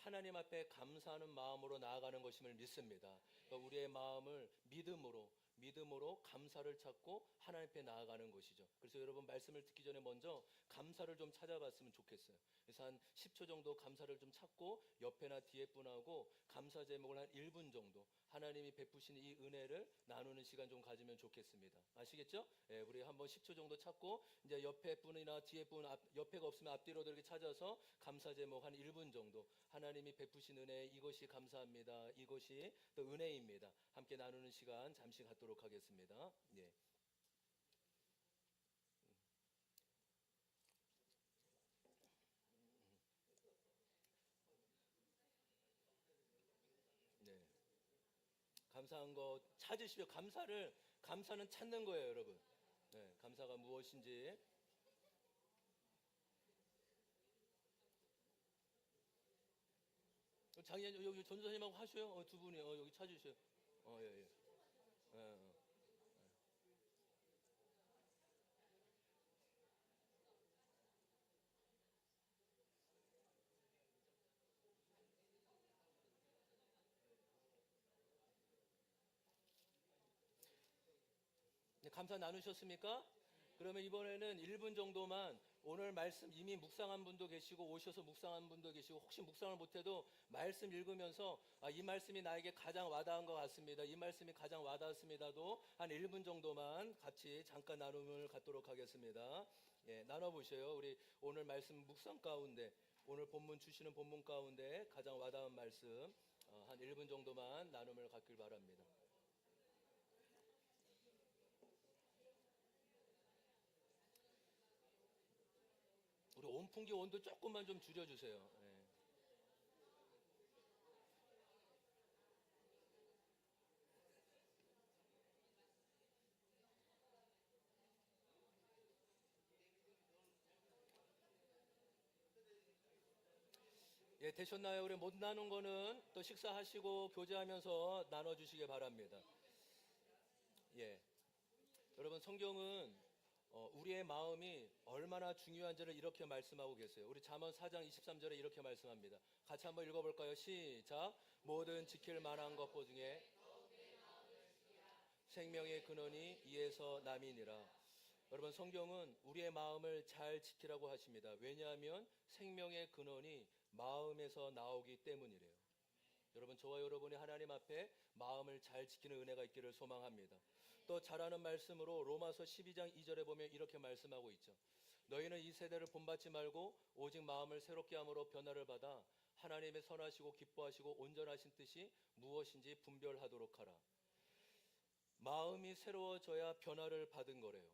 하나님 앞에 감사하는 마음으로 나아가는 것임을 믿습니다. 그러니까 우리의 마음을 믿음으로 감사를 찾고 하나님 앞에 나아가는 것이죠. 그래서 여러분 말씀을 듣기 전에 먼저 감사를 좀 찾아봤으면 좋겠어요. 그래서 한 10초 정도 감사를 좀 찾고 옆에나 뒤에 분하고 감사 제목을 한 1분 정도 하나님이 베푸신 이 은혜를 나누는 시간 좀 가지면 좋겠습니다. 아시겠죠? 예, 우리 한번 10초 정도 찾고 이제 옆에 분이나 뒤에 분, 옆에가 없으면 앞뒤로 이렇게 찾아서 감사 제목 한 1분 정도 하나님이 베푸신 은혜 이것이 감사합니다. 이것이 또 은혜입니다. 함께 나누는 시간 잠시 갖도록 하겠습니다. 예. 네. 감사한 거 찾으시오. 감사는 찾는 거예요, 여러분. 네, 감사가 무엇인지. 장인 여기 전도사님하고 하셔요. 두 분이 여기 찾으셔요. 예, 예. 예. 네, 감사 나누셨습니까? 그러면 이번에는 1분 정도만 오늘 말씀 이미 묵상한 분도 계시고 오셔서 묵상한 분도 계시고 혹시 묵상을 못해도 말씀 읽으면서 이 말씀이 나에게 가장 와닿은 것 같습니다. 이 말씀이 가장 와닿았습니다도 한 1분 정도만 같이 잠깐 나눔을 갖도록 하겠습니다. 예, 나눠보셔요. 우리 오늘 말씀 묵상 가운데 오늘 본문 주시는 본문 가운데 가장 와닿은 말씀 한 1분 정도만 나눔을 갖길 바랍니다. 우리 온풍기 온도 조금만 좀 줄여주세요. 네. 예, 되셨나요? 우리 못 나눈 거는 또 식사하시고 교제하면서 나눠주시기 바랍니다. 예. 여러분, 성경은 우리의 마음이 얼마나 중요한지를 이렇게 말씀하고 계세요. 우리 잠언 4장 23절에 이렇게 말씀합니다. 같이 한번 읽어볼까요? 시작. 모든 지킬 만한 것보 중에 생명의 근원이 이에서 남이니라. 여러분 성경은 우리의 마음을 잘 지키라고 하십니다. 왜냐하면 생명의 근원이 마음에서 나오기 때문이래요. 여러분 저와 여러분이 하나님 앞에 마음을 잘 지키는 은혜가 있기를 소망합니다. 또 잘하는 말씀으로 로마서 12장 2절에 보면 이렇게 말씀하고 있죠. 너희는 이 세대를 본받지 말고 오직 마음을 새롭게 함으로 변화를 받아 하나님의 선하시고 기뻐하시고 온전하신 뜻이 무엇인지 분별하도록 하라. 마음이 새로워져야 변화를 받은 거래요.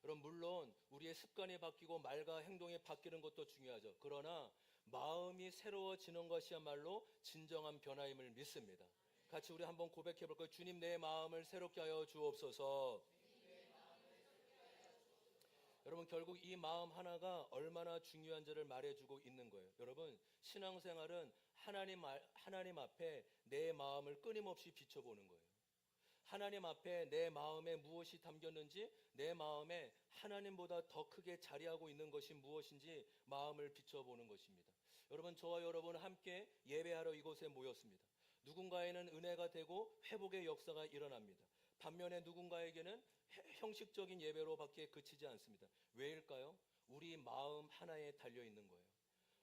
여러분 물론 우리의 습관이 바뀌고 말과 행동이 바뀌는 것도 중요하죠. 그러나 마음이 새로워지는 것이야말로 진정한 변화임을 믿습니다. 같이 우리 한번 고백해 볼까요? 주님 내 마음을 새롭게 하여 주옵소서. 여러분 결국 이 마음 하나가 얼마나 중요한지를 말해주고 있는 거예요. 여러분 신앙생활은 하나님 앞에 내 마음을 끊임없이 비춰보는 거예요. 하나님 앞에 내 마음에 무엇이 담겼는지, 내 마음에 하나님보다 더 크게 자리하고 있는 것이 무엇인지 마음을 비춰보는 것입니다. 여러분 저와 여러분 함께 예배하러 이곳에 모였습니다. 누군가에는 은혜가 되고 회복의 역사가 일어납니다. 반면에 누군가에게는 형식적인 예배로밖에 그치지 않습니다. 왜일까요? 우리 마음 하나에 달려 있는 거예요.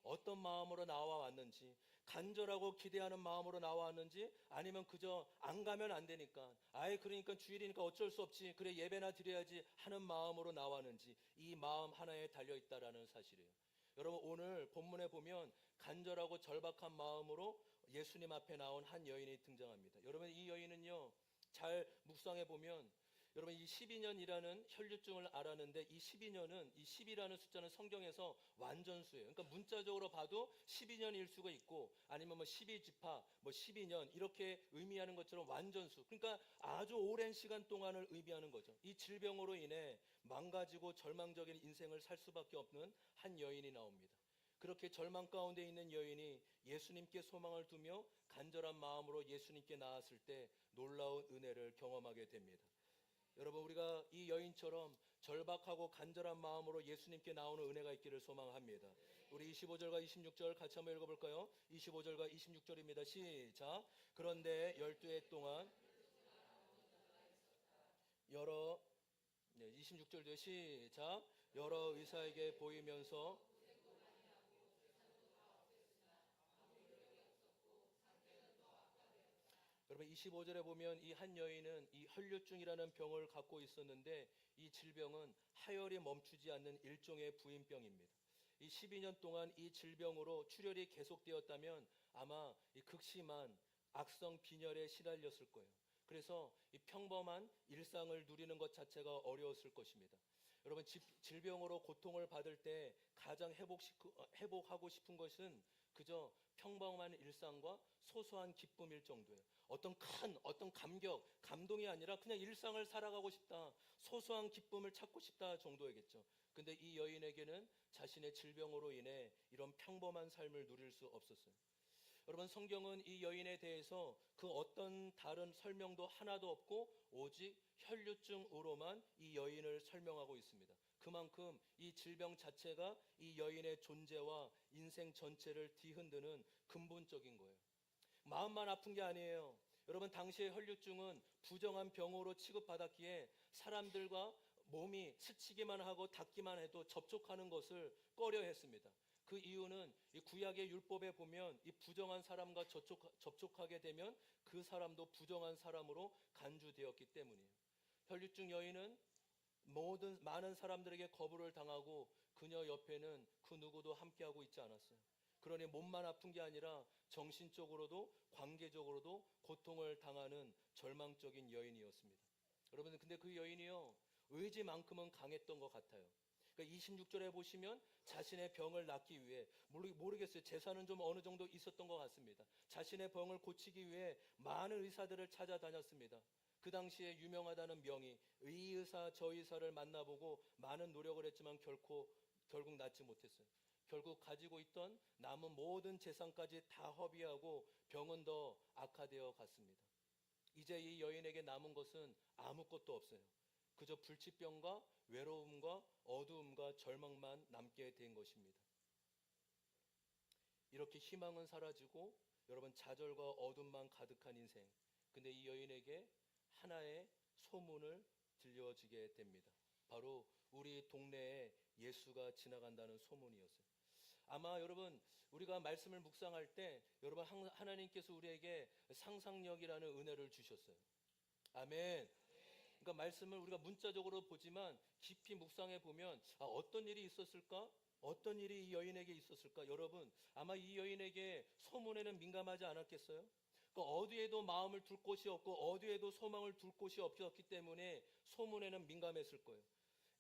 어떤 마음으로 나와 왔는지, 간절하고 기대하는 마음으로 나와 왔는지, 아니면 그저 안 가면 안 되니까, 그러니까 주일이니까 어쩔 수 없지, 그래 예배나 드려야지 하는 마음으로 나왔는지, 이 마음 하나에 달려있다라는 사실이에요. 여러분 오늘 본문에 보면 간절하고 절박한 마음으로 예수님 앞에 나온 한 여인이 등장합니다. 여러분 이 여인은요, 잘 묵상해 보면 여러분 이 12년이라는 혈류증을 알았는데 이 12년은 이 10이라는 숫자는 성경에서 완전수예요. 그러니까 문자적으로 봐도 12년일 수가 있고 아니면 뭐 12지파, 뭐 12년 이렇게 의미하는 것처럼 완전수. 그러니까 아주 오랜 시간 동안을 의미하는 거죠. 이 질병으로 인해 망가지고 절망적인 인생을 살 수밖에 없는 한 여인이 나옵니다. 그렇게 절망 가운데 있는 여인이 예수님께 소망을 두며 간절한 마음으로 예수님께 나았을 때 놀라운 은혜를 경험하게 됩니다. 여러분 우리가 이 여인처럼 절박하고 간절한 마음으로 예수님께 나오는 은혜가 있기를 소망합니다. 우리 25절과 26절 같이 한번 읽어볼까요? 25절과 26절입니다. 시작. 그런데 12해 동안 여러 26절도 시작. 여러 의사에게 보이면서 여러분 25절에 보면 이 한 여인은 이 혈류증이라는 병을 갖고 있었는데 이 질병은 하열이 멈추지 않는 일종의 부인병입니다. 이 12년 동안 이 질병으로 출혈이 계속되었다면 아마 이 극심한 악성 빈혈에 시달렸을 거예요. 그래서 이 평범한 일상을 누리는 것 자체가 어려웠을 것입니다. 여러분 질병으로 고통을 받을 때 가장 회복하고 싶은 것은 그저 평범한 일상과 소소한 기쁨일 정도예요. 어떤 감동이 아니라 그냥 일상을 살아가고 싶다. 소소한 기쁨을 찾고 싶다 정도이겠죠. 근데 이 여인에게는 자신의 질병으로 인해 이런 평범한 삶을 누릴 수 없었어요. 여러분 성경은 이 여인에 대해서 그 어떤 다른 설명도 하나도 없고 오직 혈류증으로만 이 여인을 설명하고 있습니다. 그만큼 이 질병 자체가 이 여인의 존재와 인생 전체를 뒤흔드는 근본적인 거예요. 마음만 아픈 게 아니에요. 여러분 당시의 혈류증은 부정한 병으로 취급받았기에 사람들과 몸이 스치기만 하고 닿기만 해도 접촉하는 것을 꺼려했습니다. 그 이유는 이 구약의 율법에 보면 이 부정한 사람과 접촉하게 되면 그 사람도 부정한 사람으로 간주되었기 때문이에요. 혈류증 여인은 많은 사람들에게 거부를 당하고 그녀 옆에는 그 누구도 함께하고 있지 않았어요. 그러니 몸만 아픈 게 아니라 정신적으로도 관계적으로도 고통을 당하는 절망적인 여인이었습니다. 여러분 근데 그 여인이요 의지만큼은 강했던 것 같아요. 그러니까 26절에 보시면 자신의 병을 낫기 위해 모르겠어요. 재산은 좀 어느 정도 있었던 것 같습니다. 자신의 병을 고치기 위해 많은 의사들을 찾아다녔습니다. 그 당시에 유명하다는 명의 이 의사 저 의사를 만나보고 많은 노력을 했지만 결국 낫지 못했어요. 결국 가지고 있던 남은 모든 재산까지 다 허비하고 병은 더 악화되어 갔습니다. 이제 이 여인에게 남은 것은 아무것도 없어요. 그저 불치병과 외로움과 어두움과 절망만 남게 된 것입니다. 이렇게 희망은 사라지고 여러분 좌절과 어둠만 가득한 인생. 근데 이 여인에게 하나의 소문을 들려지게 됩니다. 바로 우리 동네에 예수가 지나간다는 소문이었어요. 아마 여러분 우리가 말씀을 묵상할 때 여러분 하나님께서 우리에게 상상력이라는 은혜를 주셨어요. 아멘. 그러니까 말씀을 우리가 문자적으로 보지만 깊이 묵상해 보면 어떤 일이 있었을까? 어떤 일이 이 여인에게 있었을까? 여러분 아마 이 여인에게 소문에는 민감하지 않았겠어요? 그러니까 어디에도 마음을 둘 곳이 없고 어디에도 소망을 둘 곳이 없었기 때문에 소문에는 민감했을 거예요.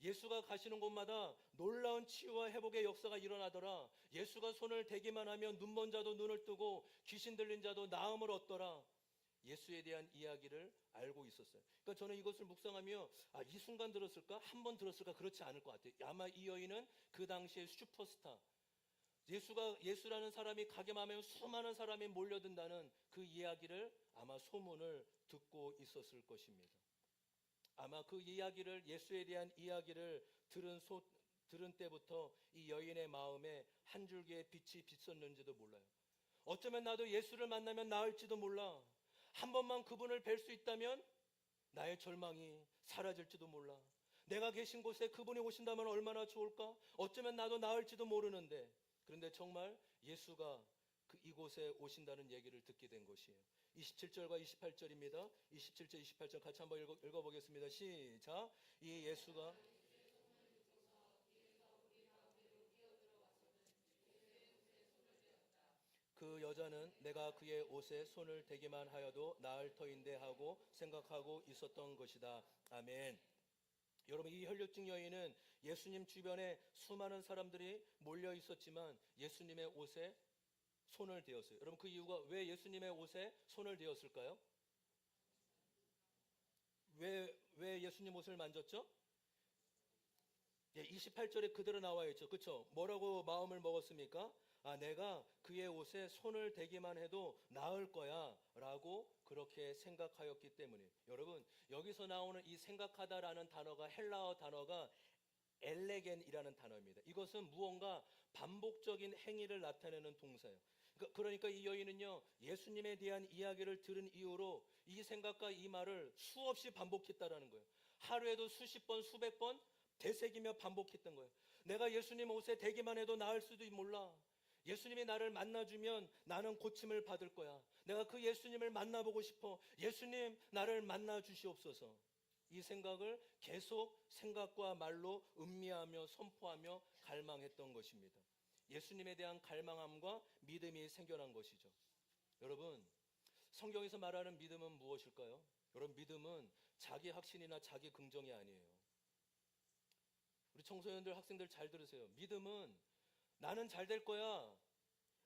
예수가 가시는 곳마다 놀라운 치유와 회복의 역사가 일어나더라. 예수가 손을 대기만 하면 눈먼 자도 눈을 뜨고 귀신 들린 자도 나음을 얻더라. 예수에 대한 이야기를 알고 있었어요. 그러니까 저는 이것을 묵상하며 이 순간 들었을까? 한 번 들었을까? 그렇지 않을 것 같아요. 아마 이 여인은 그 당시의 슈퍼스타. 예수라는 사람이 가게만 하면 수많은 사람이 몰려든다는 그 이야기를 아마 소문을 듣고 있었을 것입니다. 아마 그 이야기를 예수에 대한 이야기를 들은 때부터 이 여인의 마음에 한 줄기의 빛이 비쳤는지도 몰라요. 어쩌면 나도 예수를 만나면 나을지도 몰라. 한 번만 그분을 뵐 수 있다면 나의 절망이 사라질지도 몰라. 내가 계신 곳에 그분이 오신다면 얼마나 좋을까? 어쩌면 나도 나을지도 모르는데 그런데 정말 예수가 이곳에 오신다는 얘기를 듣게 된 것이에요. 27절과 28절입니다. 27절, 28절 같이 한번 읽어보겠습니다. 시작. 이 예수가 그 여자는 내가 그의 옷에 손을 대기만 하여도 나을 터인데 하고 생각하고 있었던 것이다. 아멘. 여러분 이 혈류증 여인은 예수님 주변에 수많은 사람들이 몰려 있었지만 예수님의 옷에 손을 대었어요. 여러분 그 이유가 왜 예수님의 옷에 손을 대었을까요? 왜 예수님 옷을 만졌죠? 28절에 그대로 나와 있죠. 그렇죠? 뭐라고 마음을 먹었습니까? 내가 그의 옷에 손을 대기만 해도 나을 거야 라고 그렇게 생각하였기 때문에 여러분 여기서 나오는 이 생각하다라는 단어가 헬라어 단어가 엘레겐이라는 단어입니다. 이것은 무언가 반복적인 행위를 나타내는 동사예요. 그러니까 이 여인은요, 예수님에 대한 이야기를 들은 이후로 이 생각과 이 말을 수없이 반복했다라는 거예요. 하루에도 수십 번, 수백 번 되새기며 반복했던 거예요. 내가 예수님 옷에 대기만 해도 나을 수도 몰라. 예수님이 나를 만나주면 나는 고침을 받을 거야. 내가 그 예수님을 만나보고 싶어. 예수님, 나를 만나주시옵소서. 이 생각을 계속 생각과 말로 음미하며 선포하며 갈망했던 것입니다. 예수님에 대한 갈망함과 믿음이 생겨난 것이죠. 여러분, 성경에서 말하는 믿음은 무엇일까요? 여러분, 믿음은 자기 확신이나 자기 긍정이 아니에요. 우리 청소년들, 학생들 잘 들으세요. 믿음은 나는 잘 될 거야.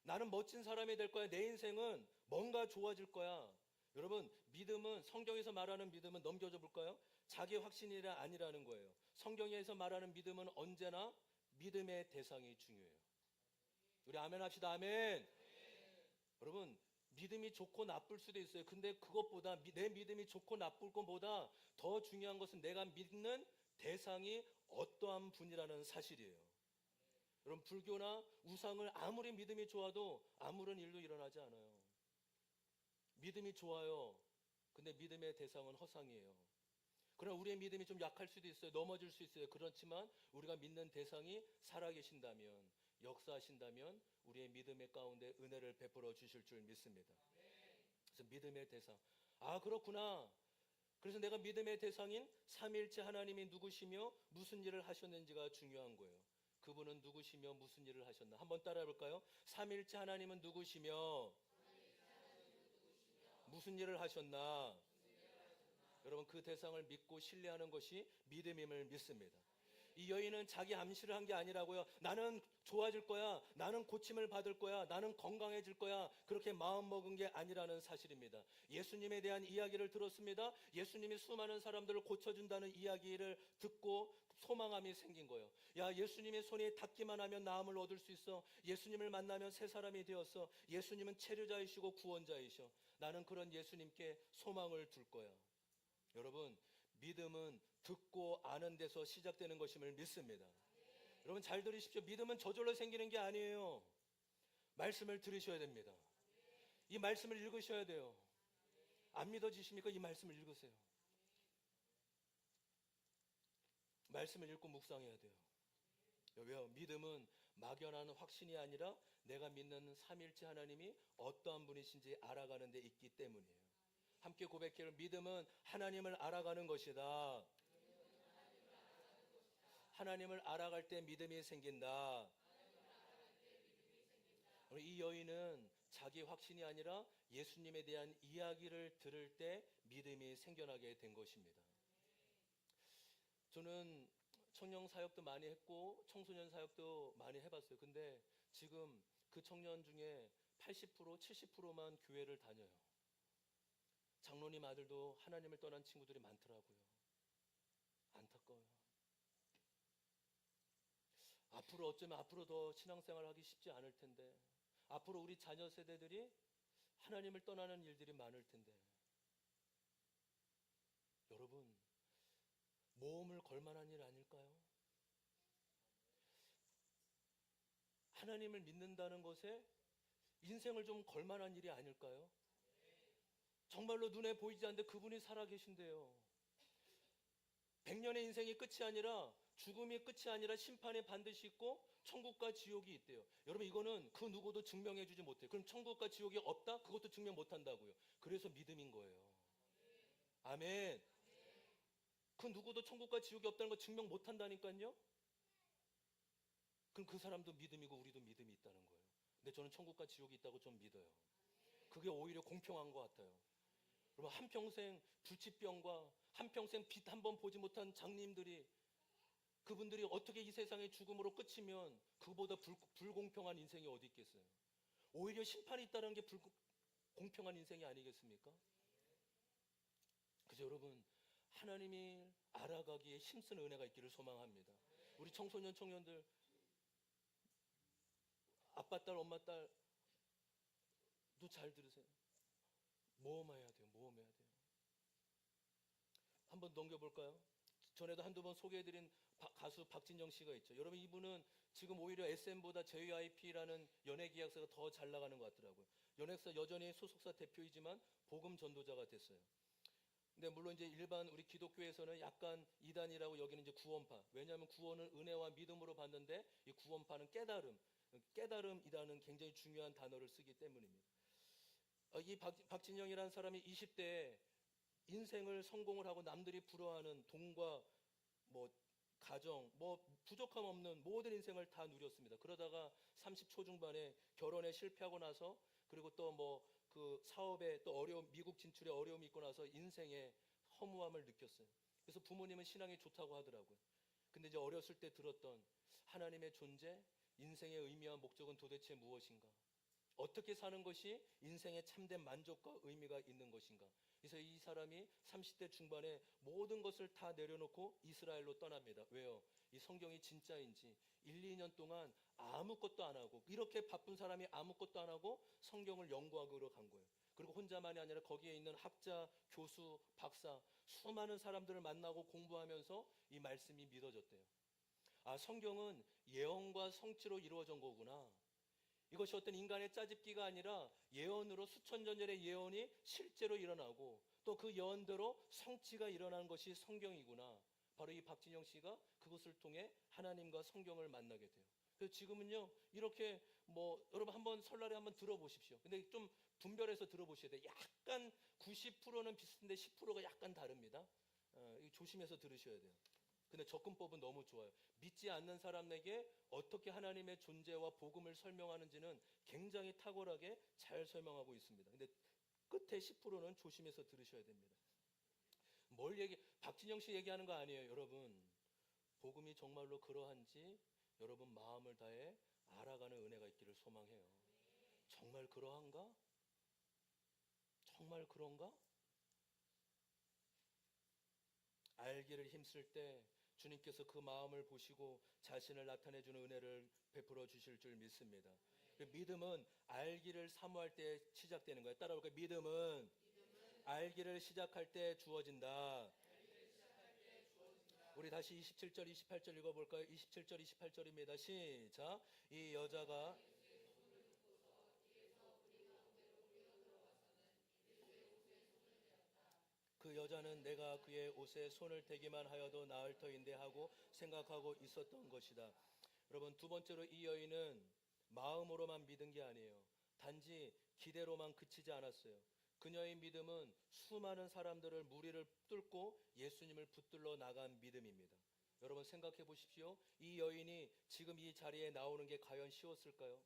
나는 멋진 사람이 될 거야. 내 인생은 뭔가 좋아질 거야. 여러분, 믿음은, 성경에서 말하는 믿음은 넘겨줘 볼까요? 자기 확신이 아니라는 거예요. 성경에서 말하는 믿음은 언제나 믿음의 대상이 중요해요. 우리 아멘 합시다. 아멘. 여러분, 믿음이 좋고 나쁠 수도 있어요. 근데 그것보다 내 믿음이 좋고 나쁠 것보다 더 중요한 것은 내가 믿는 대상이 어떠한 분이라는 사실이에요. 여러분, 불교나 우상을 아무리 믿음이 좋아도 아무런 일도 일어나지 않아요. 믿음이 좋아요. 근데 믿음의 대상은 허상이에요. 그러나 우리의 믿음이 좀 약할 수도 있어요. 넘어질 수 있어요. 그렇지만 우리가 믿는 대상이 살아계신다면, 역사하신다면 우리의 믿음의 가운데 은혜를 베풀어 주실 줄 믿습니다. 그래서 믿음의 대상. 아, 그렇구나. 그래서 내가 믿음의 대상인 삼위일체 하나님이 누구시며 무슨 일을 하셨는지가 중요한 거예요. 그분은 누구시며 무슨 일을 하셨나? 한번 따라해 볼까요? 삼위일체 하나님은 누구시며 무슨 일을 하셨나? 여러분, 그 대상을 믿고 신뢰하는 것이 믿음임을 믿습니다. 이 여인은 자기 암시를 한 게 아니라고요. 나는 좋아질 거야. 나는 고침을 받을 거야. 나는 건강해질 거야. 그렇게 마음먹은 게 아니라는 사실입니다. 예수님에 대한 이야기를 들었습니다. 예수님이 수많은 사람들을 고쳐준다는 이야기를 듣고 소망함이 생긴 거예요. 야, 예수님의 손에 닿기만 하면 나음을 얻을 수 있어. 예수님을 만나면 새 사람이 되었어. 예수님은 체류자이시고 구원자이셔. 나는 그런 예수님께 소망을 둘 거야. 여러분, 믿음은 듣고 아는 데서 시작되는 것임을 믿습니다. 여러분, 잘 들으십시오. 믿음은 저절로 생기는 게 아니에요. 말씀을 들으셔야 됩니다. 이 말씀을 읽으셔야 돼요. 안 믿어지십니까? 이 말씀을 읽으세요. 말씀을 읽고 묵상해야 돼요. 왜요? 믿음은 막연한 확신이 아니라 내가 믿는 삼일체 하나님이 어떠한 분이신지 알아가는 데 있기 때문이에요. 함께 고백해요. 믿음은 하나님을 알아가는 것이다. 하나님을 알아갈 때 믿음이 생긴다. 이 여인은 자기 확신이 아니라 예수님에 대한 이야기를 들을 때 믿음이 생겨나게 된 것입니다. 저는 청년 사역도 많이 했고 청소년 사역도 많이 해봤어요. 근데 지금 그 청년 중에 80%, 70%만 교회를 다녀요. 장로님 아들도 하나님을 떠난 친구들이 많더라고요. 안타까워요. 앞으로 어쩌면 앞으로 더 신앙생활하기 쉽지 않을 텐데, 앞으로 우리 자녀 세대들이 하나님을 떠나는 일들이 많을 텐데, 여러분, 모험을 걸 만한 일 아닐까요? 하나님을 믿는다는 것에 인생을 좀 걸 만한 일이 아닐까요? 정말로 눈에 보이지 않는데 그분이 살아계신대요. 100년의 인생이 끝이 아니라, 죽음이 끝이 아니라 심판이 반드시 있고 천국과 지옥이 있대요. 여러분, 이거는 그 누구도 증명해 주지 못해요. 그럼 천국과 지옥이 없다? 그것도 증명 못 한다고요. 그래서 믿음인 거예요. 아멘. 그 누구도 천국과 지옥이 없다는 거 증명 못 한다니까요. 그럼 그 사람도 믿음이고 우리도 믿음이 있다는 거예요. 근데 저는 천국과 지옥이 있다고 좀 믿어요. 그게 오히려 공평한 것 같아요. 여러분, 한평생 불치병과 한평생 빛 한 번 보지 못한 장님들이, 그분들이 어떻게 이 세상의 죽음으로 끝이면 그보다 불공평한 인생이 어디 있겠어요? 오히려 심판이 있다는 게 공평한 인생이 아니겠습니까? 그래서 여러분, 하나님이 알아가기에 힘쓰는 은혜가 있기를 소망합니다. 우리 청소년 청년들, 아빠 딸 엄마 딸도 잘 들으세요. 모험해야 돼요. 모험해야 돼요. 한번 넘겨볼까요? 전에도 한두 번 소개해드린 가수 박진영 씨가 있죠. 여러분 이분은 지금 오히려 SM보다 JYP라는 연예계약사가 더 잘 나가는 것 같더라고요. 연예계사 여전히 소속사 대표이지만 복음 전도자가 됐어요. 근데 물론 이제 일반 우리 기독교에서는 약간 이단이라고 여기는 이제 구원파. 왜냐하면 구원은 은혜와 믿음으로 받는데 이 구원파는 깨달음이라는 굉장히 중요한 단어를 쓰기 때문입니다. 이 박진영이라는 사람이 20대에 인생을 성공을 하고 남들이 부러워하는 돈과 뭐 가정, 뭐 부족함 없는 모든 인생을 다 누렸습니다. 그러다가 30 초중반에 결혼에 실패하고 나서 그리고 또 뭐 그 사업에 또 미국 진출에 어려움이 있고 나서 인생에 허무함을 느꼈어요. 그래서 부모님은 신앙이 좋다고 하더라고요. 근데 이제 어렸을 때 들었던 하나님의 존재, 인생의 의미와 목적은 도대체 무엇인가? 어떻게 사는 것이 인생의 참된 만족과 의미가 있는 것인가? 그래서 이 사람이 30대 중반에 모든 것을 다 내려놓고 이스라엘로 떠납니다. 왜요? 이 성경이 진짜인지 1, 2년 동안 아무것도 안 하고 이렇게 바쁜 사람이 아무것도 안 하고 성경을 연구하러 간 거예요. 그리고 혼자만이 아니라 거기에 있는 학자, 교수, 박사 수많은 사람들을 만나고 공부하면서 이 말씀이 믿어졌대요. 아, 성경은 예언과 성취로 이루어진 거구나. 이것이 어떤 인간의 짜집기가 아니라 예언으로 수천 년 전의 예언이 실제로 일어나고 또 그 예언대로 성취가 일어나는 것이 성경이구나. 바로 이 박진영 씨가 그것을 통해 하나님과 성경을 만나게 돼요. 그래서 지금은요 이렇게 뭐 여러분 한번 설날에 한번 들어보십시오. 근데 좀 분별해서 들어보셔야 돼요. 약간 90%는 비슷한데 10%가 약간 다릅니다. 조심해서 들으셔야 돼요. 근데 접근법은 너무 좋아요. 믿지 않는 사람에게 어떻게 하나님의 존재와 복음을 설명하는지는 굉장히 탁월하게 잘 설명하고 있습니다. 근데 끝에 10%는 조심해서 들으셔야 됩니다. 박진영 씨 얘기하는 거 아니에요, 여러분. 복음이 정말로 그러한지 여러분 마음을 다해 알아가는 은혜가 있기를 소망해요. 정말 그러한가? 정말 그런가? 알기를 힘쓸 때 주님께서 그 마음을 보시고 자신을 나타내주는 은혜를 베풀어 주실 줄 믿습니다. 믿음은 알기를 사모할 때 시작되는 거예요. 따라올까요? 믿음은 알기를 시작할 때 주어진다. 우리 다시 27절, 28절 읽어볼까요? 27절, 28절입니다. 시작. 이 여자가 그 여자는 내가 그의 옷에 손을 대기만 하여도 나을 터인데 하고 생각하고 있었던 것이다. 여러분, 두 번째로 이 여인은 마음으로만 믿은 게 아니에요. 단지 기대로만 그치지 않았어요. 그녀의 믿음은 수많은 사람들을 무리를 뚫고 예수님을 붙들러 나간 믿음입니다. 여러분 생각해 보십시오. 이 여인이 지금 이 자리에 나오는 게 과연 쉬웠을까요?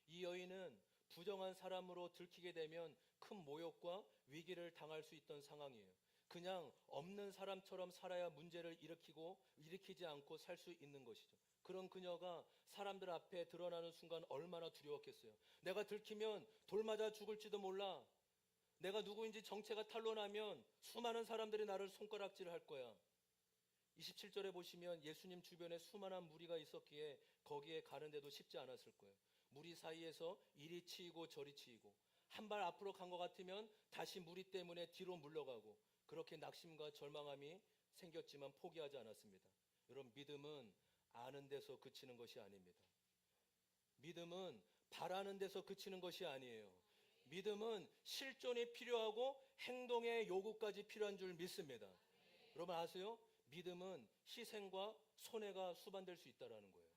이 여인은 부정한 사람으로 들키게 되면 큰 모욕과 위기를 당할 수 있던 상황이에요. 그냥 없는 사람처럼 살아야 문제를 일으키지 않고 살 수 있는 것이죠. 그런 그녀가 사람들 앞에 드러나는 순간 얼마나 두려웠겠어요. 내가 들키면 돌 맞아 죽을지도 몰라. 내가 누구인지 정체가 탄로나면 수많은 사람들이 나를 손가락질 할 거야. 27절에 보시면 예수님 주변에 수많은 무리가 있었기에 거기에 가는데도 쉽지 않았을 거예요. 무리 사이에서 이리 치이고 저리 치이고 한 발 앞으로 간 것 같으면 다시 무리 때문에 뒤로 물러가고 그렇게 낙심과 절망함이 생겼지만 포기하지 않았습니다. 여러분 믿음은 아는 데서 그치는 것이 아닙니다. 믿음은 바라는 데서 그치는 것이 아니에요. 믿음은 실존이 필요하고 행동의 요구까지 필요한 줄 믿습니다. 여러분 아세요? 믿음은 희생과 손해가 수반될 수 있다는 거예요.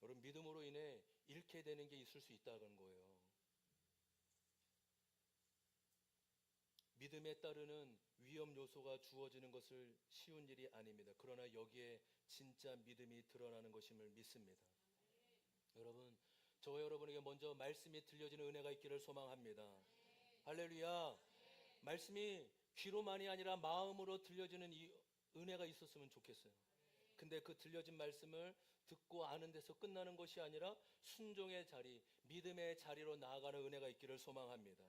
여러분 믿음으로 인해 잃게 되는 게 있을 수 있다는 거예요. 믿음에 따르는 위험 요소가 주어지는 것을 쉬운 일이 아닙니다. 그러나 여기에 진짜 믿음이 드러나는 것임을 믿습니다. 여러분, 저와 여러분에게 먼저 말씀이 들려지는 은혜가 있기를 소망합니다. 할렐루야. 말씀이 귀로만이 아니라 마음으로 들려지는 이 은혜가 있었으면 좋겠어요. 근데 그 들려진 말씀을 듣고 아는 데서 끝나는 것이 아니라 순종의 자리, 믿음의 자리로 나아가는 은혜가 있기를 소망합니다.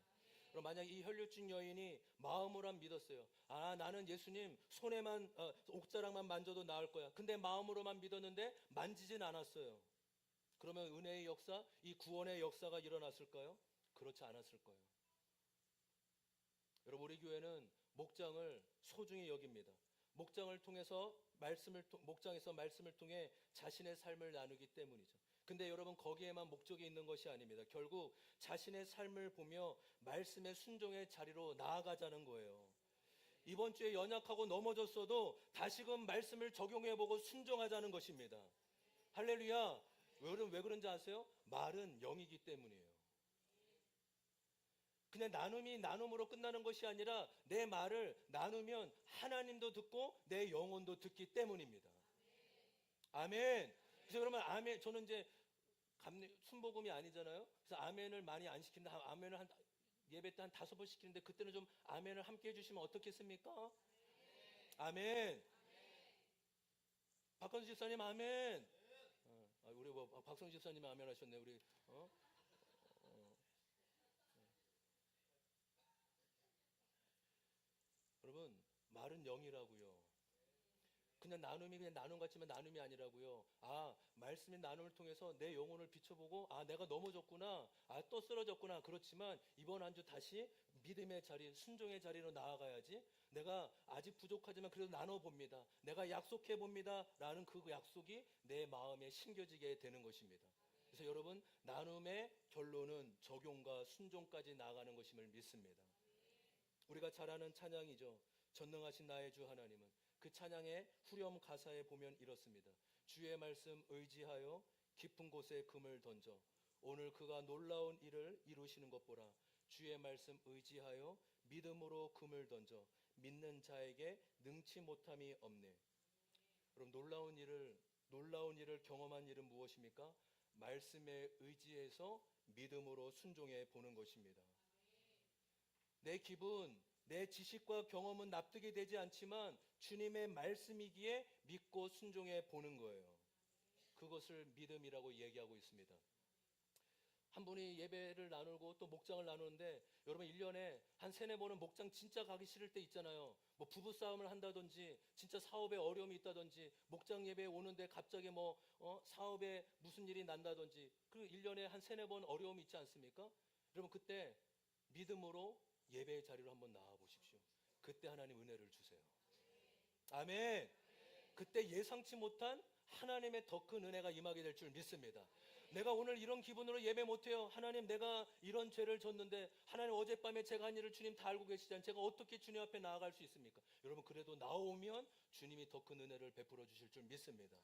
그럼 만약 이 혈류증 여인이 마음으로만 믿었어요. 아, 나는 예수님 손에만 옥자락만 만져도 나을 거야. 근데 마음으로만 믿었는데 만지진 않았어요. 그러면 은혜의 역사, 이 구원의 역사가 일어났을까요? 그렇지 않았을 거예요. 여러분 우리 교회는 목장을 소중히 여깁니다. 목장을 통해서 목장에서 말씀을 통해 자신의 삶을 나누기 때문이죠. 근데 여러분 거기에만 목적이 있는 것이 아닙니다. 결국 자신의 삶을 보며 말씀의 순종의 자리로 나아가자는 거예요. 이번 주에 연약하고 넘어졌어도 다시금 말씀을 적용해보고 순종하자는 것입니다. 할렐루야. 여러분 왜 그런지 아세요? 말은 영이기 때문이에요. 그냥 나눔이 나눔으로 끝나는 것이 아니라 내 말을 나누면 하나님도 듣고 내 영혼도 듣기 때문입니다. 아멘. 그래서 그러면 아멘, 저는 이제 순복음이 아니잖아요. 그래서 아멘을 많이 안 시키는데 아멘을 예배 때 한 5번 시키는데 그때는 좀 아멘을 함께 해주시면 어떻겠습니까? 아멘. 박건수 집사님 아멘. 우리 박성수 집사님 아멘 하셨네. 우리 여러분 말은 영이라고요. 그냥 나눔이 그냥 나눔 같지만 나눔이 아니라고요. 말씀의 나눔을 통해서 내 영혼을 비춰보고 내가 넘어졌구나. 또 쓰러졌구나. 그렇지만 이번 한 주 다시 믿음의 자리, 순종의 자리로 나아가야지. 내가 아직 부족하지만 그래도 나눠봅니다. 내가 약속해봅니다. 라는 그 약속이 내 마음에 심겨지게 되는 것입니다. 그래서 여러분 나눔의 결론은 적용과 순종까지 나아가는 것임을 믿습니다. 우리가 잘 아는 찬양이죠. 전능하신 나의 주 하나님은. 그 찬양의 후렴 가사에 보면 이렇습니다. 주의 말씀 의지하여 깊은 곳에 금을 던져 오늘 그가 놀라운 일을 이루시는 것 보라. 주의 말씀 의지하여 믿음으로 금을 던져 믿는 자에게 능치 못함이 없네. 그럼 놀라운 일을 경험한 일은 무엇입니까? 말씀에 의지해서 믿음으로 순종해 보는 것입니다. 내 기분, 내 지식과 경험은 납득이 되지 않지만 주님의 말씀이기에 믿고 순종해 보는 거예요. 그것을 믿음이라고 얘기하고 있습니다. 한 분이 예배를 나누고 또 목장을 나누는데 여러분 1년에 한 3-4번은 목장 진짜 가기 싫을 때 있잖아요. 뭐 부부싸움을 한다든지 진짜 사업에 어려움이 있다든지 목장 예배에 오는데 갑자기 사업에 무슨 일이 난다든지 그 1년에 한 3-4번 어려움이 있지 않습니까? 여러분 그때 믿음으로 예배의 자리로 한번 나와 보십시오. 그때 하나님 은혜를 주세요. 아멘. 그때 예상치 못한 하나님의 더 큰 은혜가 임하게 될 줄 믿습니다. 내가 오늘 이런 기분으로 예배 못해요. 하나님 내가 이런 죄를 졌는데 하나님 어젯밤에 제가 한 일을 주님 다 알고 계시잖아요. 제가 어떻게 주님 앞에 나아갈 수 있습니까? 여러분 그래도 나오면 주님이 더 큰 은혜를 베풀어 주실 줄 믿습니다.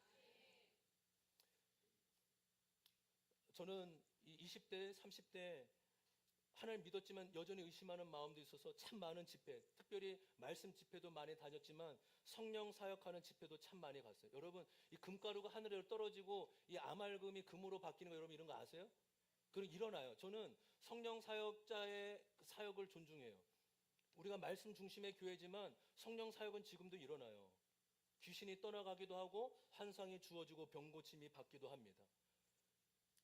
저는 20대 30대 하나님 믿었지만 여전히 의심하는 마음도 있어서 참 많은 집회, 특별히 말씀 집회도 많이 다녔지만 성령 사역하는 집회도 참 많이 갔어요. 여러분 이 금가루가 하늘에 떨어지고 이 아말금이 금으로 바뀌는 거 여러분 이런 거 아세요? 그럼 일어나요. 저는 성령 사역자의 사역을 존중해요. 우리가 말씀 중심의 교회지만 성령 사역은 지금도 일어나요. 귀신이 떠나가기도 하고 환상이 주어지고 병 고침이 받기도 합니다.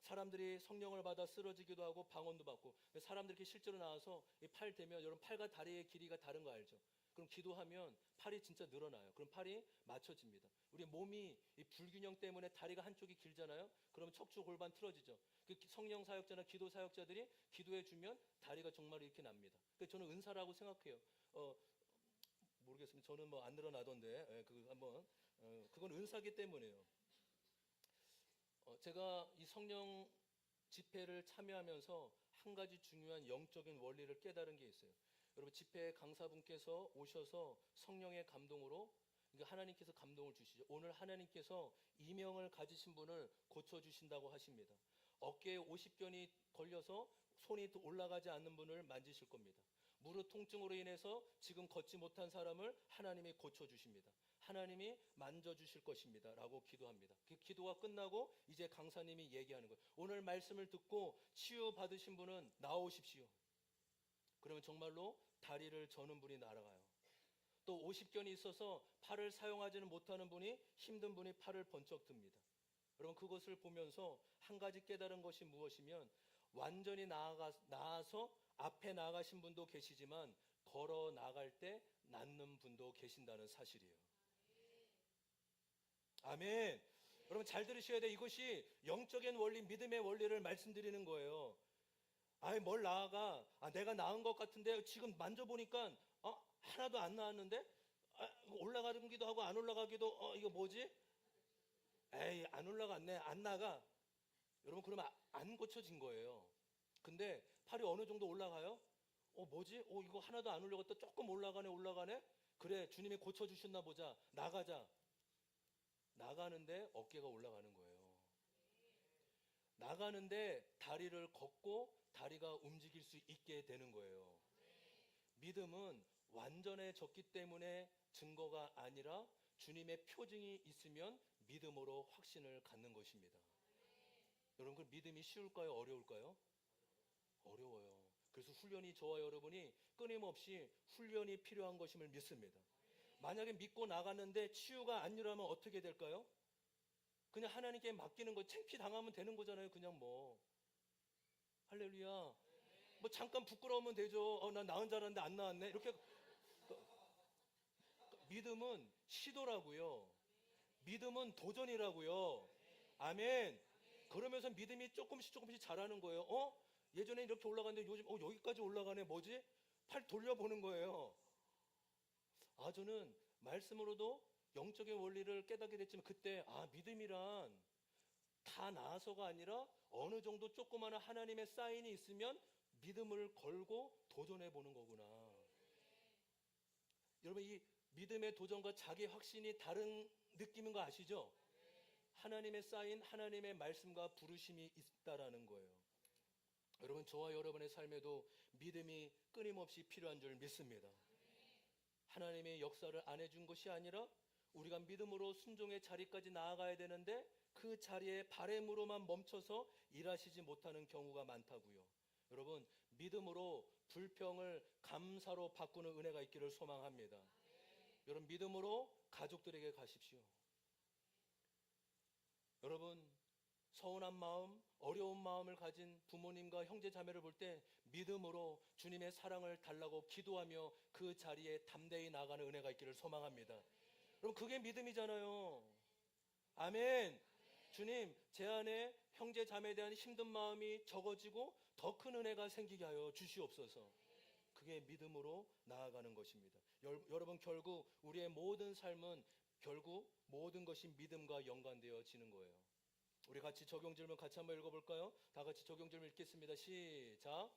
사람들이 성령을 받아 쓰러지기도 하고 방언도 받고 사람들이 이렇게 실제로 나와서 팔 대면 여러분 팔과 다리의 길이가 다른 거 알죠? 그럼 기도하면 팔이 진짜 늘어나요. 그럼 팔이 맞춰집니다. 우리 몸이 이 불균형 때문에 다리가 한쪽이 길잖아요. 그러면 척추 골반 틀어지죠. 그 성령 사역자나 기도 사역자들이 기도해 주면 다리가 정말 이렇게 납니다. 저는 은사라고 생각해요. 모르겠습니다. 저는 안 늘어나던데 그건 은사기 때문에요. 제가 이 성령 집회를 참여하면서 한 가지 중요한 영적인 원리를 깨달은 게 있어요. 여러분 집회 강사분께서 오셔서 성령의 감동으로 하나님께서 감동을 주시죠. 오늘 하나님께서 이명을 가지신 분을 고쳐주신다고 하십니다. 어깨에 50견이 걸려서 손이 올라가지 않는 분을 만지실 겁니다. 무릎 통증으로 인해서 지금 걷지 못한 사람을 하나님이 고쳐주십니다. 하나님이 만져주실 것입니다 라고 기도합니다. 그 기도가 끝나고 이제 강사님이 얘기하는 거예요. 오늘 말씀을 듣고 치유받으신 분은 나오십시오. 그러면 정말로 다리를 저는 분이 날아가요. 또 50견이 있어서 팔을 사용하지는 못하는 분이 힘든 분이 팔을 번쩍 듭니다. 여러분 그것을 보면서 한 가지 깨달은 것이 무엇이면 완전히 나아서 앞에 나가신 분도 계시지만 걸어 나갈 때 낫는 분도 계신다는 사실이에요. 아멘. 여러분 잘 들으셔야 돼. 이것이 영적인 원리, 믿음의 원리를 말씀드리는 거예요. 뭘 나아가? 내가 나은 것 같은데 지금 만져보니까 하나도 안 나왔는데 올라가기도 하고 안 올라가기도 이거 뭐지? 에이 안 올라갔네 안 나가. 여러분 그러면 안 고쳐진 거예요. 근데 팔이 어느 정도 올라가요? 뭐지? 이거 하나도 안 올라갔다 조금 올라가네. 그래 주님이 고쳐주셨나 보자. 나가자. 나가는데 어깨가 올라가는 거예요. 나가는데 다리를 걷고 다리가 움직일 수 있게 되는 거예요. 믿음은 완전해졌기 때문에 증거가 아니라 주님의 표징이 있으면 믿음으로 확신을 갖는 것입니다. 여러분 그 믿음이 쉬울까요? 어려울까요? 어려워요. 그래서 훈련이 저와 여러분이 끊임없이 훈련이 필요한 것임을 믿습니다. 만약에 믿고 나갔는데 치유가 안 일어나면 어떻게 될까요? 그냥 하나님께 맡기는 거 창피 당하면 되는 거잖아요. 그냥 뭐 할렐루야. 뭐 잠깐 부끄러우면 되죠. 난 나은 줄 알았는데 안 나왔네. 이렇게 믿음은 시도라고요. 믿음은 도전이라고요. 아멘. 그러면서 믿음이 조금씩 자라는 거예요. 예전에 이렇게 올라갔는데 요즘 여기까지 올라가네. 뭐지? 팔 돌려보는 거예요. 저는 말씀으로도 영적인 원리를 깨닫게 됐지만 그때 믿음이란 다 나아서가 아니라 어느 정도 조그마한 하나님의 사인이 있으면 믿음을 걸고 도전해 보는 거구나. 여러분 이 믿음의 도전과 자기 확신이 다른 느낌인 거 아시죠? 하나님의 사인, 하나님의 말씀과 부르심이 있다라는 거예요. 여러분 저와 여러분의 삶에도 믿음이 끊임없이 필요한 줄 믿습니다. 하나님의 역사를 안 해준 것이 아니라 우리가 믿음으로 순종의 자리까지 나아가야 되는데 그 자리에 바램으로만 멈춰서 일하시지 못하는 경우가 많다고요. 여러분 믿음으로 불평을 감사로 바꾸는 은혜가 있기를 소망합니다. 여러분 믿음으로 가족들에게 가십시오. 여러분 서운한 마음, 어려운 마음을 가진 부모님과 형제 자매를 볼 때 믿음으로 주님의 사랑을 달라고 기도하며 그 자리에 담대히 나가는 은혜가 있기를 소망합니다. 여러분 그게 믿음이잖아요. 아멘. 주님 제 안에 형제 자매에 대한 힘든 마음이 적어지고 더 큰 은혜가 생기게 하여 주시옵소서. 그게 믿음으로 나아가는 것입니다. 여러분 결국 우리의 모든 삶은 결국 모든 것이 믿음과 연관되어지는 거예요. 우리 같이 적용 질문 같이 한번 읽어볼까요? 다 같이 적용 질문 읽겠습니다. 시작.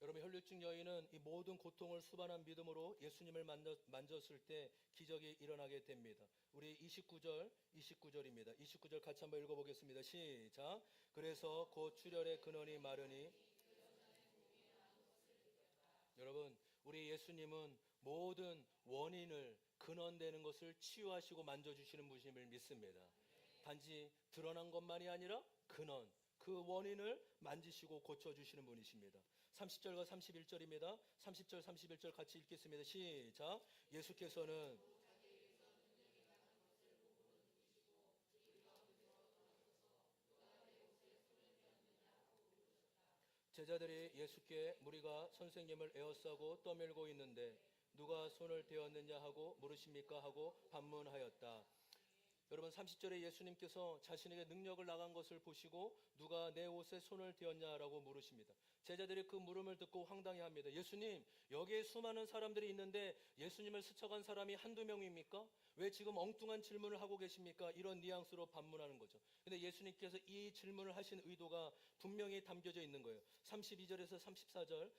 여러분 혈류증 여인은 이 모든 고통을 수반한 믿음으로 예수님을 만졌을 때 기적이 일어나게 됩니다. 우리 29절입니다. 29절 같이 한번 읽어보겠습니다. 시작. 그래서 곧 출혈의 근원이 마르니. 여러분 우리 예수님은 모든 원인을 근원되는 것을 치유하시고 만져주시는 분임을 믿습니다. 단지 드러난 것만이 아니라 근원, 그 원인을 만지시고 고쳐주시는 분이십니다. 30절과 31절입니다. 30절 31절 같이 읽겠습니다. 시작. 예수께서는 제자들이 예수께 무리가 선생님을 에워싸고 떠밀고 있는데 누가 손을 대었느냐 하고 물으십니까 하고 반문하였다. 여러분 30절에 예수님께서 자신에게 능력을 나간 것을 보시고 누가 내 옷에 손을 대었냐라고 물으십니다. 제자들이 그 물음을 듣고 황당해합니다. 예수님 여기에 수많은 사람들이 있는데 예수님을 스쳐간 사람이 한두 명입니까? 왜 지금 엉뚱한 질문을 하고 계십니까? 이런 뉘앙스로 반문하는 거죠. 근데 예수님께서 이 질문을 하신 의도가 분명히 담겨져 있는 거예요. 32절에서 34절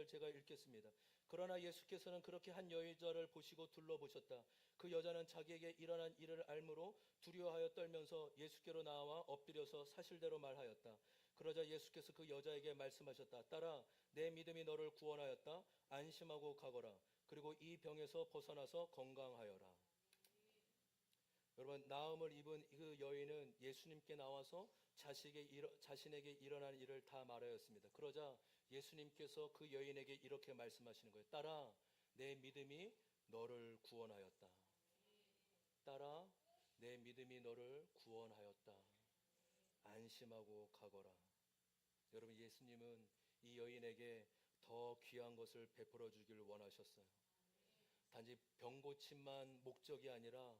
제가 읽겠습니다. 그러나 예수께서는 그렇게 한 여자를 보시고 둘러보셨다. 그 여자는 자기에게 일어난 일을 알므로 두려워하여 떨면서 예수께로 나와 엎드려서 사실대로 말하였다. 그러자 예수께서 그 여자에게 말씀하셨다. 딸아, 내 믿음이 너를 구원하였다. 안심하고 가거라. 그리고 이 병에서 벗어나서 건강하여라. 여러분 나음을 입은 그 여인은 예수님께 나와서 자신에게 일어난 일을 다 말하였습니다. 그러자 예수님께서 그 여인에게 이렇게 말씀하시는 거예요. 딸아, 내 믿음이 너를 구원하였다. 딸아, 내 믿음이 너를 구원하였다. 안심하고 가거라. 여러분 예수님은 이 여인에게 더 귀한 것을 베풀어 주길 원하셨어요. 단지 병 고침만 목적이 아니라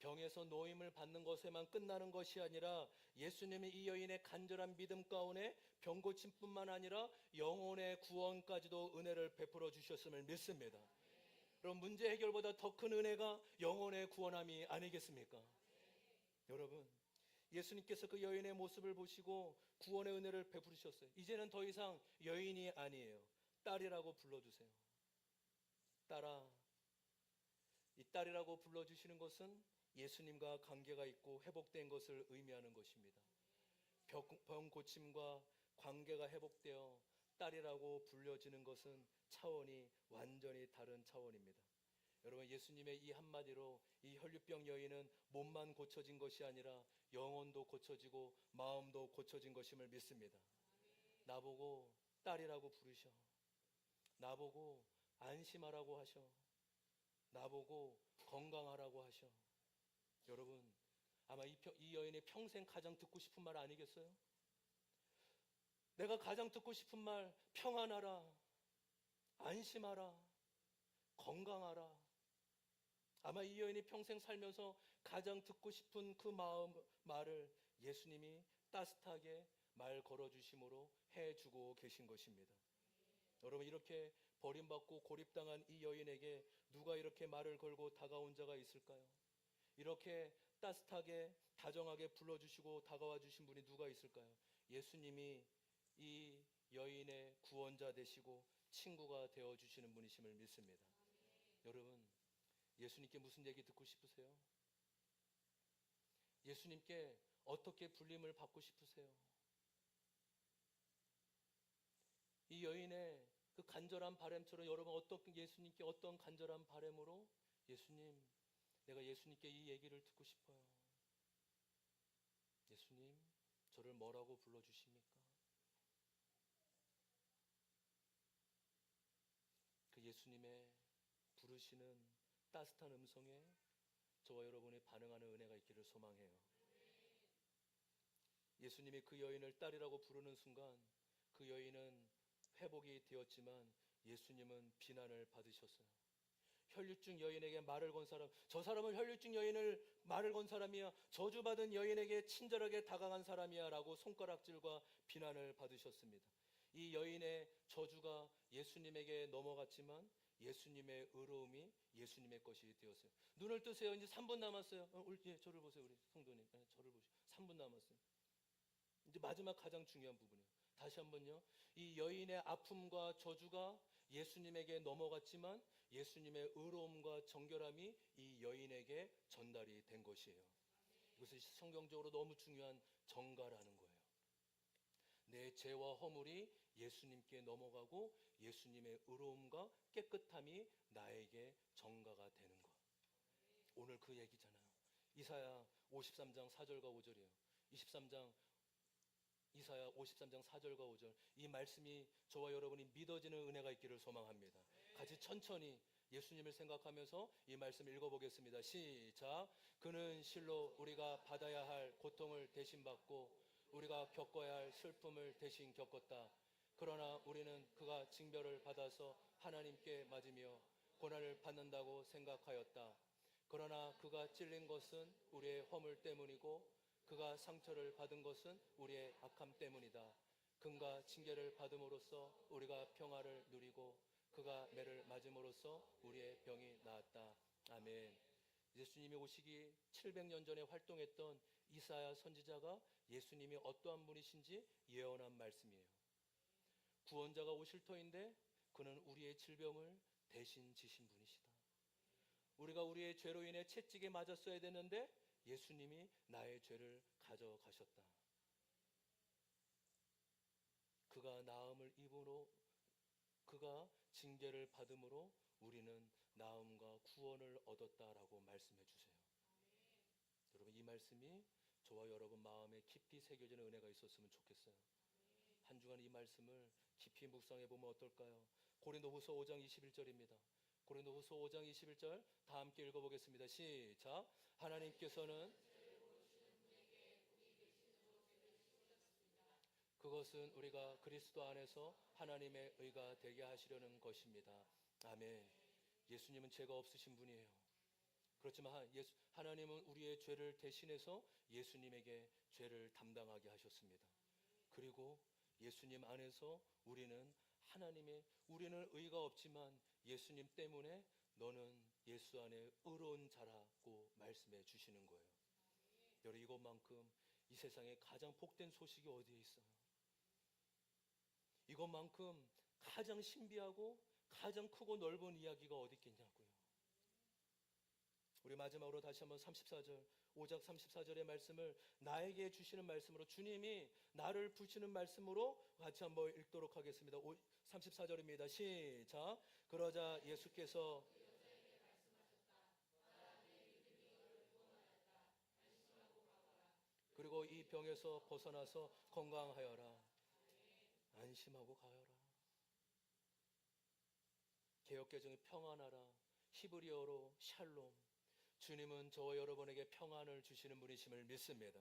병에서 노임을 받는 것에만 끝나는 것이 아니라 예수님이 이 여인의 간절한 믿음 가운데 병 고침뿐만 아니라 영혼의 구원까지도 은혜를 베풀어 주셨음을 믿습니다. 그럼 문제 해결보다 더 큰 은혜가 영혼의 구원함이 아니겠습니까? 여러분, 예수님께서 그 여인의 모습을 보시고 구원의 은혜를 베푸셨어요. 이제는 더 이상 여인이 아니에요. 딸이라고 불러주세요. 딸아. 이 딸이라고 불러주시는 것은 예수님과 관계가 있고 회복된 것을 의미하는 것입니다. 병 고침과 관계가 회복되어 딸이라고 불려지는 것은 차원이 완전히 다른 차원입니다. 여러분, 예수님의 이 한마디로 이 혈류병 여인은 몸만 고쳐진 것이 아니라 영혼도 고쳐지고 마음도 고쳐진 것임을 믿습니다. 나보고 딸이라고 부르셔. 나보고 안심하라고 하셔. 나보고 건강하라고 하셔. 여러분, 아마 이 여인이 평생 가장 듣고 싶은 말 아니겠어요? 내가 가장 듣고 싶은 말, 평안하라, 안심하라, 건강하라. 아마 이 여인이 평생 살면서 가장 듣고 싶은 그 말을 예수님이 따뜻하게 말 걸어주심으로 해주고 계신 것입니다. 여러분, 이렇게 버림받고 고립당한 이 여인에게 누가 이렇게 말을 걸고 다가온 자가 있을까요? 이렇게 따뜻하게 다정하게 불러주시고 다가와 주신 분이 누가 있을까요? 예수님이 이 여인의 구원자 되시고 친구가 되어주시는 분이심을 믿습니다. 여러분, 예수님께 무슨 얘기 듣고 싶으세요? 예수님께 어떻게 불림을 받고 싶으세요? 이 여인의 그 간절한 바람처럼 여러분 예수님께 어떤 간절한 바람으로 예수님, 내가 예수님께 이 얘기를 듣고 싶어요. 예수님, 저를 뭐라고 불러주십니까? 그 예수님의 부르시는 따뜻한 음성에 저와 여러분이 반응하는 은혜가 있기를 소망해요. 예수님이 그 여인을 딸이라고 부르는 순간 그 여인은 회복이 되었지만 예수님은 비난을 받으셨어요. 혈류증 여인에게 말을 건 사람, 저 사람은 혈류증 여인을 말을 건 사람이야, 저주받은 여인에게 친절하게 다가간 사람이야 라고 손가락질과 비난을 받으셨습니다. 이 여인의 저주가 예수님에게 넘어갔지만 예수님의 의로움이 예수님의 것이 되었어요. 눈을 뜨세요. 이제 3분 남았어요. 예, 저를 보세요. 우리 성도님, 예, 저를 보시고 3분 남았어요. 이제 마지막 가장 중요한 부분이에요. 다시 한번요. 이 여인의 아픔과 저주가 예수님에게 넘어갔지만 예수님의 의로움과 정결함이 이 여인에게 전달이 된 것이에요. 이것이 성경적으로 너무 중요한 정가라는 거예요. 내 죄와 허물이 예수님께 넘어가고 예수님의 의로움과 깨끗함이 나에게 정가가 되는 것. 오늘 그 얘기잖아요. 이사야 53장 4절과 5절이에요. 이사야 53장 4절과 5절, 이 말씀이 저와 여러분이 믿어지는 은혜가 있기를 소망합니다. 같이 천천히 예수님을 생각하면서 이 말씀 읽어보겠습니다. 시작. 그는 실로 우리가 받아야 할 고통을 대신 받고 우리가 겪어야 할 슬픔을 대신 겪었다. 그러나 우리는 그가 징벌을 받아서 하나님께 맞으며 고난을 받는다고 생각하였다. 그러나 그가 찔린 것은 우리의 허물 때문이고 그가 상처를 받은 것은 우리의 악함 때문이다. 그가 징계를 받음으로써 우리가 평화를 누리고 그가 매를 맞음으로써 우리의 병이 나았다. 아멘. 예수님이 오시기 700년 전에 활동했던 이사야 선지자가 예수님이 어떠한 분이신지 예언한 말씀이에요. 구원자가 오실 터인데 그는 우리의 질병을 대신 지신 분이시다. 우리가 우리의 죄로 인해 채찍에 맞았어야 되는데 예수님이 나의 죄를 가져가셨다. 그가 나음을 입으로 그가 징계를 받음으로 우리는 나음과 구원을 얻었다라고 말씀해 주세요. 여러분, 이 말씀이 저와 여러분 마음에 깊이 새겨지는 은혜가 있었으면 좋겠어요. 한 주간 이 말씀을 깊이 묵상해 보면 어떨까요? 고린도후서 5장 21절입니다. 고린도후서 5장 21절 다 함께 읽어보겠습니다. 시작. 하나님께서는 그것은 우리가 그리스도 안에서 하나님의 의가 되게 하시려는 것입니다. 아멘. 예수님은 죄가 없으신 분이에요. 그렇지만 하나님은 우리의 죄를 대신해서 예수님에게 죄를 담당하게 하셨습니다. 그리고 예수님 안에서 우리는 의가 없지만 예수님 때문에 너는 예수 안에 의로운 자라고 말씀해 주시는 거예요. 여러분, 이것만큼 이 세상에 가장 복된 소식이 어디에 있어요? 이것만큼 가장 신비하고 가장 크고 넓은 이야기가 어디 있겠냐고요. 우리 마지막으로 다시 한번 34절 5장 34절의 말씀을 나에게 주시는 말씀으로, 주님이 나를 부시는 말씀으로 같이 한번 읽도록 하겠습니다. 34절입니다. 시작. 그러자 예수께서 그리고 이 병에서 벗어나서 건강하여라. 안심하고 가여라. 개역개정이 평안하라. 히브리어로 샬롬. 주님은 저와 여러분에게 평안을 주시는 분이심을 믿습니다.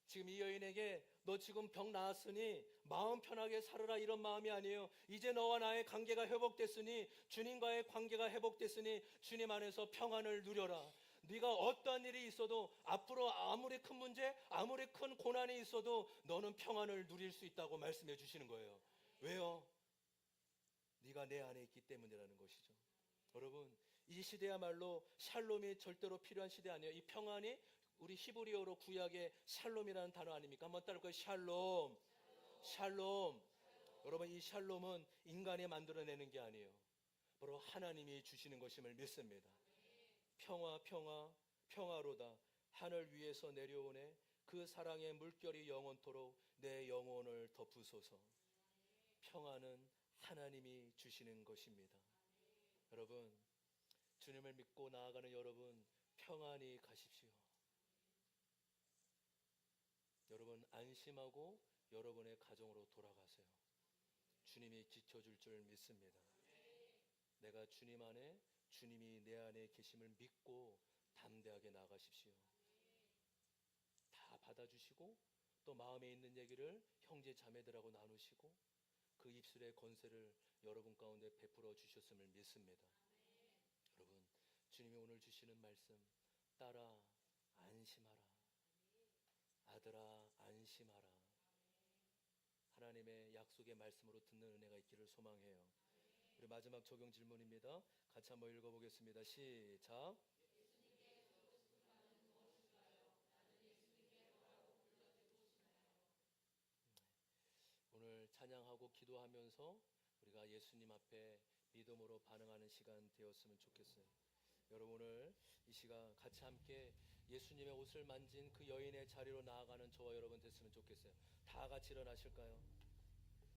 지금 이 여인에게 너 지금 병 나았으니 마음 편하게 살아라, 이런 마음이 아니에요. 이제 너와 나의 관계가 회복됐으니, 주님과의 관계가 회복됐으니 주님 안에서 평안을 누려라. 네가 어떠한 일이 있어도, 앞으로 아무리 큰 문제, 아무리 큰 고난이 있어도 너는 평안을 누릴 수 있다고 말씀해 주시는 거예요. 왜요? 네가 내 안에 있기 때문이라는 것이죠. 여러분, 이 시대야말로 샬롬이 절대로 필요한 시대 아니에요. 이 평안이 우리 히브리어로 구약의 샬롬이라는 단어 아닙니까? 한번 따라할까요? 샬롬, 샬롬. 여러분, 이 샬롬은 인간이 만들어내는 게 아니에요. 바로 하나님이 주시는 것임을 믿습니다. 평화, 평화, 평화로다. 하늘 위에서 내려오네. 그 사랑의 물결이 영원토록 내 영혼을 덮으소서. 평화는 하나님이 주시는 것입니다. 여러분, 주님을 믿고 나아가는 여러분, 평안히 가십시오. 여러분, 안심하고 여러분의 가정으로 돌아가세요. 주님이 지켜줄 줄 믿습니다. 내가 주님 안에, 주님이 내 안에 계심을 믿고 담대하게 나가십시오. 다 받아주시고 또 마음에 있는 얘기를 형제 자매들하고 나누시고 그 입술의 권세를 여러분 가운데 베풀어 주셨음을 믿습니다. 여러분, 주님이 오늘 주시는 말씀, 딸아 안심하라, 아들아 안심하라, 하나님의 약속의 말씀으로 듣는 은혜가 있기를 소망해요. 우리 마지막 적용 질문입니다. 같이 한번 읽어보겠습니다. 시작. 오늘 찬양하고 기도하면서 우리가 예수님 앞에 믿음으로 반응하는 시간 되었으면 좋겠어요. 여러분, 오늘 이 시간 같이 함께 예수님의 옷을 만진 그 여인의 자리로 나아가는 저와 여러분 됐으면 좋겠어요. 다 같이 일어나실까요?